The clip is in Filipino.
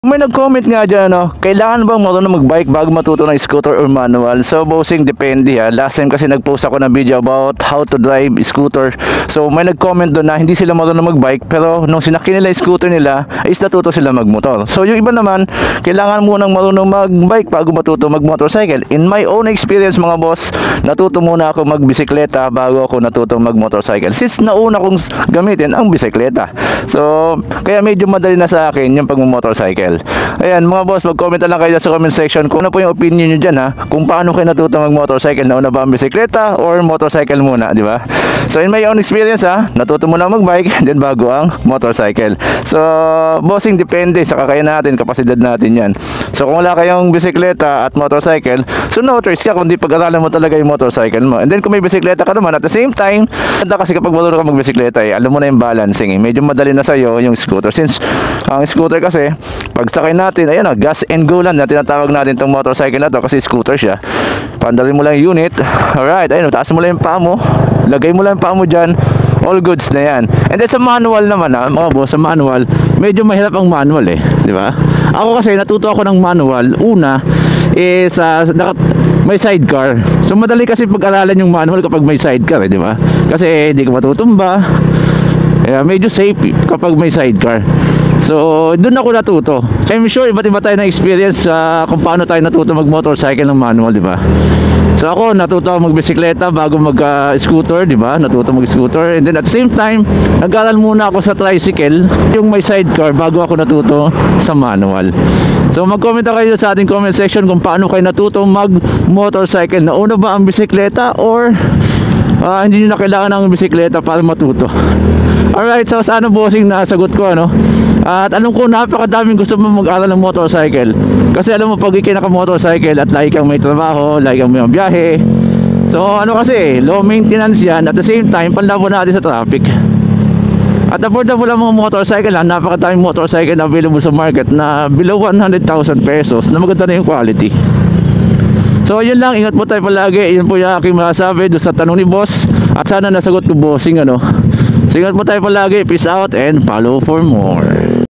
May nag-comment nga dyan, no? Kailangan bang marunong mag-bike bago matuto ng scooter or manual? So, bossing, depende ha. Last time kasi nag-post ako ng video about how to drive scooter. So, may nag-comment doon na hindi sila marunong mag-bike, pero nung sinakyan nila yung scooter nila, is natuto sila mag-motor. So, yung iba naman, kailangan munang marunong mag-bike bago matuto mag-motorcycle. In my own experience, mga boss, natuto muna ako mag-bisikleta bago ako natuto mag-motorcycle. Since nauna kong gamitin ang bisikleta. So, kaya medyo madali na sa akin yung pag-motorcycle. Ayan mga boss, mag-comment na lang kayo sa comment section kung ano po yung opinion nyo dyan ha, kung paano kayo natuto mag-motorcycle. Nauna ba ang bisikleta or motorcycle muna, di ba? So in my own experience ha, natuto muna mag-bike then bago ang motorcycle. So bossing, depende sa kakayahan natin, kapasidad natin yan. So kung wala kayong bisikleta at motorcycle, so no choice ka kundi pag-aralan mo talaga yung motorcycle mo. And then kung may bisikleta ka naman at the same time, kasi kapag marunong ka mag-bisikleta alam mo na yung balancing medyo madali na sa'yo yung scooter. Since ang scooter kasi pagsakay natin, ayan na, gas and go lang na tinatawag natin itong motorcycle na to kasi scooter siya. Pandarin mo lang yung unit. Alright, ayun, taas mo lang yung paa mo. Lagay mo lang yung paa mo dyan. All goods na yan. And then sa manual naman mga boss, sa manual, medyo mahirap ang manual di ba? Ako kasi natuto ako ng manual. Una is may sidecar. So madali kasi pag-aralan yung manual kapag may sidecar di ba? Kasi hindi ka matutumba. Medyo safe kapag may sidecar. So, doon ako natuto. So, I'm sure iba't iba tayo na experience kung paano tayo natuto mag-motorcycle ng manual, di ba? So, ako natuto ako mag-bisikleta bago mag-scooter, di ba? Natuto mag-scooter. And then at the same time, nag-aral muna ako sa tricycle, yung may sidecar, bago ako natuto sa manual. So, mag-comment na kayo sa ating comment section kung paano kayo natuto mag-motorcycle. Nauna ba ang bisikleta or hindi nyo na kailangan ng bisikleta para matuto? Alright, so sana bossing nasagot ko at alam ko napakadaming gusto mo mag-aral ng motorcycle. Kasi alam mo pag ikay naka-motorcycle at lagi kang may trabaho, lagi kang may biyahe. So kasi low maintenance yan, at the same time panlaban natin sa traffic. At affordable ang mga motorcycle napakadaming motorcycle na available sa market na below 100,000 pesos na maganda na yung quality. So yun lang, ingat po tayo palagi. Yun po yung aking masasabi doon sa tanong ni boss. At sana nasagot ko bossing So ingat po tayo palagi. Peace out and follow for more.